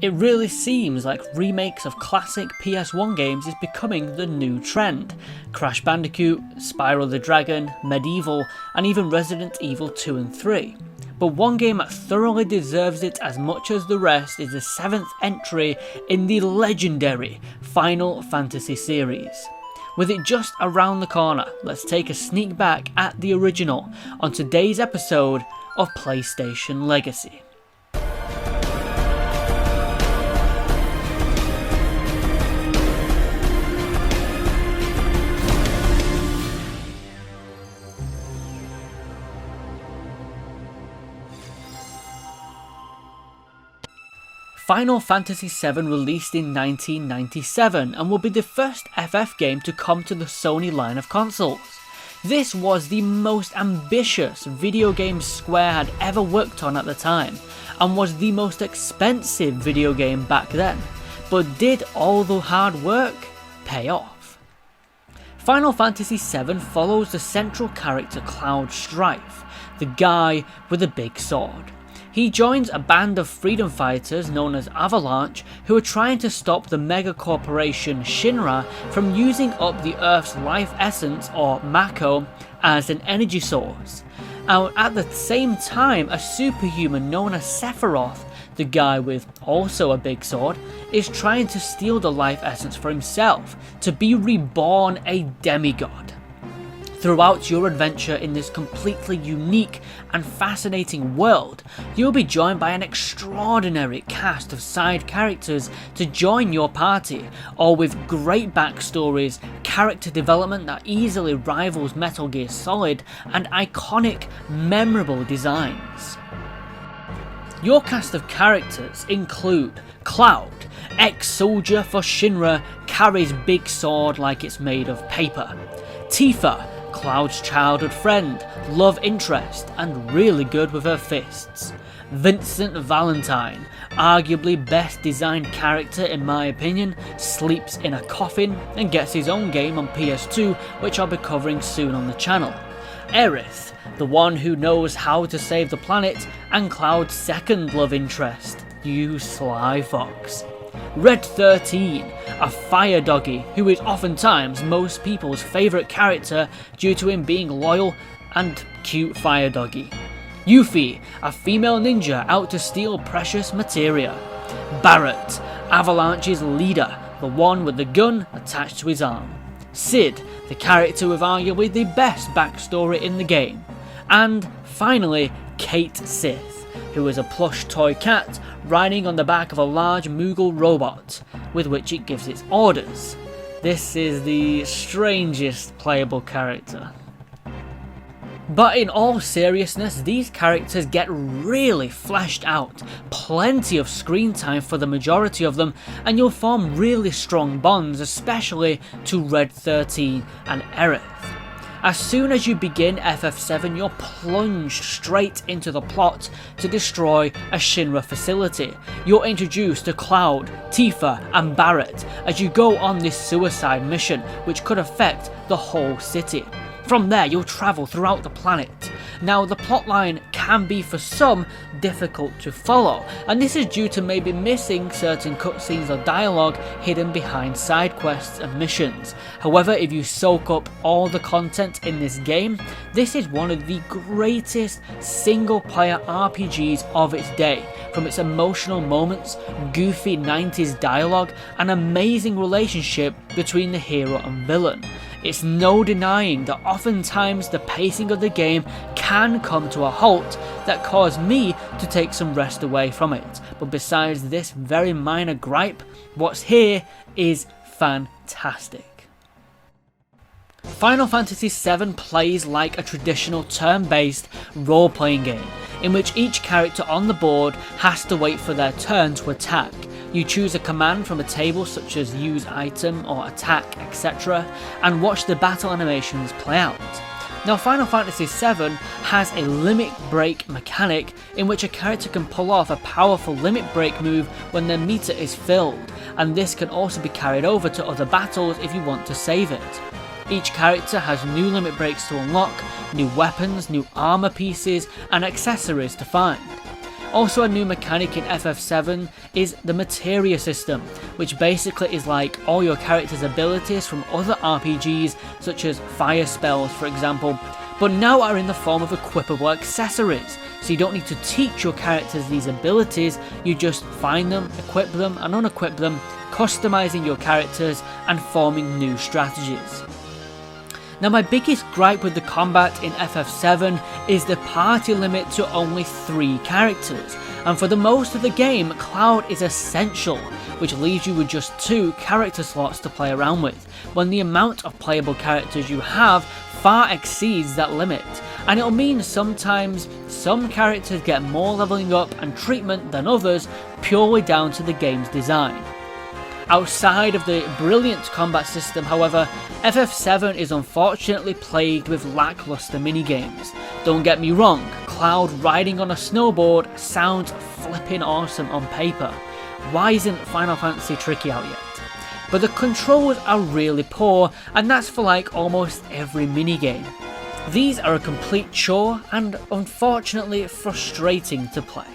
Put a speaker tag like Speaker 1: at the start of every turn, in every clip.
Speaker 1: It really seems like remakes of classic PS1 games is becoming the new trend. Crash Bandicoot, Spyro the Dragon, Medieval, and even Resident Evil 2 and 3. But one game that thoroughly deserves it as much as the rest is the 7th entry in the legendary Final Fantasy series. With it just around the corner, let's take a sneak back at the original on today's episode of PlayStation Legacy. Final Fantasy VII released in 1997 and will be the first FF game to come to the Sony line of consoles. This was the most ambitious video game Square had ever worked on at the time, and was the most expensive video game back then. But did all the hard work pay off? Final Fantasy VII follows the central character Cloud Strife, the guy with a big sword. He joins a band of freedom fighters known as Avalanche who are trying to stop the mega corporation Shinra from using up the Earth's life essence, or Mako, as an energy source. Now, at the same time, a superhuman known as Sephiroth, the guy with also a big sword, is trying to steal the life essence for himself to be reborn a demigod. Throughout your adventure in this completely unique and fascinating world, you'll be joined by an extraordinary cast of side characters to join your party, all with great backstories, character development that easily rivals Metal Gear Solid, and iconic, memorable designs. Your cast of characters include Cloud, ex-soldier for Shinra, carries big sword like it's made of paper. Tifa, Cloud's childhood friend, love interest, and really good with her fists. Vincent Valentine, arguably best designed character in my opinion, sleeps in a coffin and gets his own game on PS2, which I'll be covering soon on the channel. Aerith, the one who knows how to save the planet, and Cloud's second love interest, you sly fox. Red 13, a fire doggy who is oftentimes most people's favourite character due to him being loyal and cute fire doggy. Yuffie, a female ninja out to steal precious materia. Barrett, Avalanche's leader, the one with the gun attached to his arm. Sid, the character with arguably the best backstory in the game. And finally, Kate Sith, who is a plush toy cat riding on the back of a large Moogle robot, with which it gives its orders. This is the strangest playable character. But in all seriousness, these characters get really fleshed out, plenty of screen time for the majority of them, and you'll form really strong bonds, especially to Red 13 and Aerith. As soon as you begin FF7, you're plunged straight into the plot to destroy a Shinra facility. You're introduced to Cloud, Tifa, and Barrett as you go on this suicide mission, which could affect the whole city. From there, you'll travel throughout the planet. Now, the plotline can be, for some, difficult to follow, and this is due to maybe missing certain cutscenes or dialogue hidden behind side quests and missions. However, if you soak up all the content in this game, this is one of the greatest single-player RPGs of its day. From its emotional moments, goofy 90s dialogue, and amazing relationship between the hero and villain. It's no denying that oftentimes the pacing of the game can come to a halt that caused me to take some rest away from it. But besides this very minor gripe, what's here is fantastic. Final Fantasy VII plays like a traditional turn-based role-playing game, in which each character on the board has to wait for their turn to attack. You choose a command from a table such as use item or attack, etc., and watch the battle animations play out. Now, Final Fantasy VII has a limit break mechanic in which a character can pull off a powerful limit break move when their meter is filled, and this can also be carried over to other battles if you want to save it. Each character has new limit breaks to unlock, new weapons, new armor pieces, and accessories to find. Also, a new mechanic in FF7 is the materia system, which basically is like all your character's abilities from other RPGs, such as fire spells for example, but now are in the form of equipable accessories. So you don't need to teach your characters these abilities, you just find them, equip them and unequip them, customizing your characters and forming new strategies. Now, my biggest gripe with the combat in FF7 is the party limit to only 3 characters, and for the most of the game, Cloud is essential, which leaves you with just 2 character slots to play around with, when the amount of playable characters you have far exceeds that limit, and it'll mean sometimes some characters get more leveling up and treatment than others purely down to the game's design. Outside of the brilliant combat system, however, FF7 is unfortunately plagued with lackluster minigames. Don't get me wrong, Cloud riding on a snowboard sounds flipping awesome on paper. Why isn't Final Fantasy Tricky out yet? But the controls are really poor, and that's for like almost every minigame. These are a complete chore and unfortunately frustrating to play.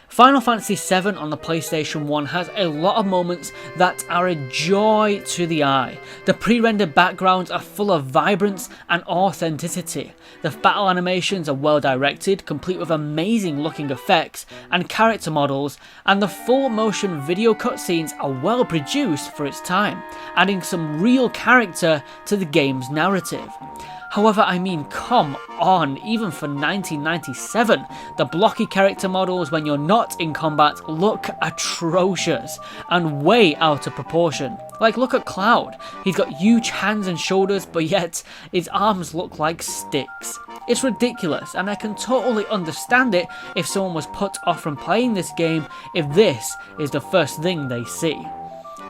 Speaker 1: Final Fantasy VII on the PlayStation 1 has a lot of moments that are a joy to the eye. The pre-rendered backgrounds are full of vibrance and authenticity. The battle animations are well directed, complete with amazing looking effects and character models, and the full motion video cutscenes are well produced for its time, adding some real character to the game's narrative. However, I mean, come on, even for 1997, the blocky character models when you're not in combat look atrocious and way out of proportion. Like, look at Cloud, he's got huge hands and shoulders, but yet his arms look like sticks. It's ridiculous, and I can totally understand it if someone was put off from playing this game if this is the first thing they see.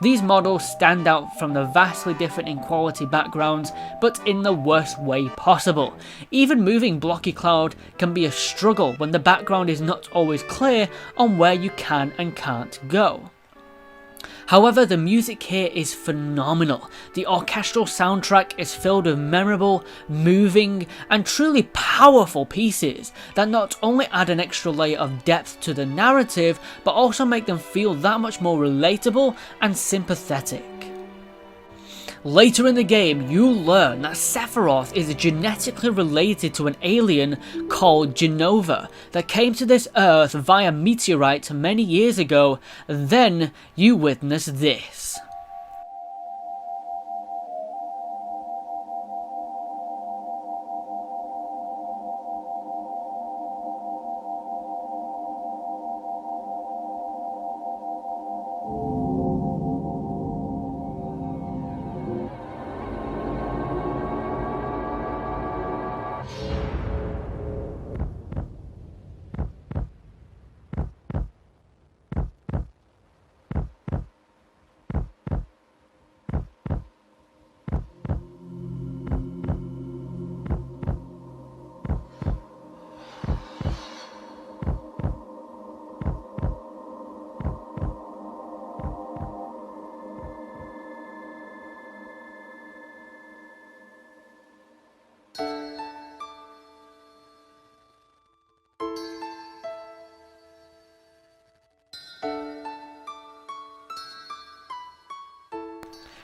Speaker 1: These models stand out from the vastly different in quality backgrounds, but in the worst way possible. Even moving blocky Cloud can be a struggle when the background is not always clear on where you can and can't go. However, the music here is phenomenal. The orchestral soundtrack is filled with memorable, moving, and truly powerful pieces that not only add an extra layer of depth to the narrative, but also make them feel that much more relatable and sympathetic. Later in the game, you'll learn that Sephiroth is genetically related to an alien called Genova that came to this Earth via meteorite many years ago. Then you witness this.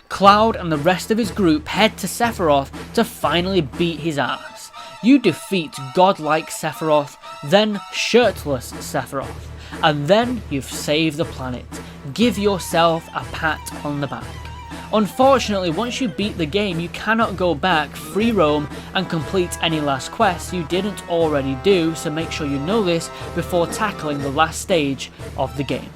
Speaker 1: Cloud and the rest of his group head to Sephiroth to finally beat his ass. You defeat godlike Sephiroth, then shirtless Sephiroth, and then you've saved the planet. Give yourself a pat on the back. Unfortunately, once you beat the game, you cannot go back, free roam, and complete any last quests you didn't already do, so make sure you know this before tackling the last stage of the game.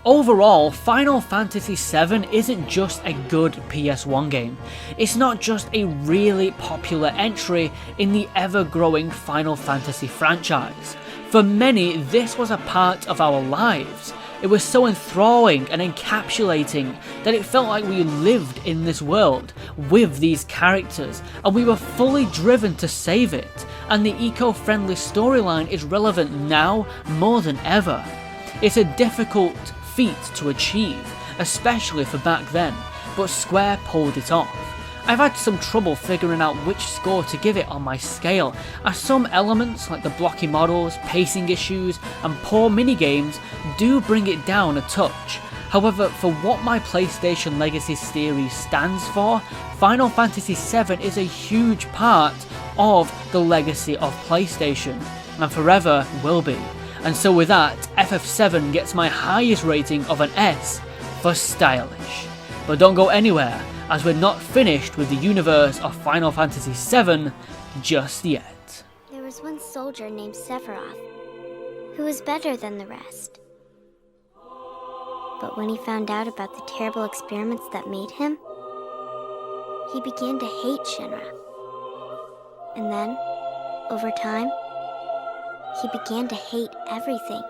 Speaker 1: Overall, Final Fantasy VII isn't just a good PS1 game. It's not just a really popular entry in the ever-growing Final Fantasy franchise. For many, this was a part of our lives. It was so enthralling and encapsulating that it felt like we lived in this world with these characters, and we were fully driven to save it, and the eco-friendly storyline is relevant now more than ever. It's a difficult feat to achieve, especially for back then, but Square pulled it off. I've had some trouble figuring out which score to give it on my scale, as some elements like the blocky models, pacing issues and poor minigames do bring it down a touch. However, for what my PlayStation Legacy series stands for, Final Fantasy VII is a huge part of the legacy of PlayStation, and forever will be. And so with that, FF7 gets my highest rating of an S for stylish. But don't go anywhere, as we're not finished with the universe of Final Fantasy VII just yet.
Speaker 2: There was one soldier named Sephiroth, who was better than the rest. But when he found out about the terrible experiments that made him, he began to hate Shinra. And then, over time, he began to hate everything.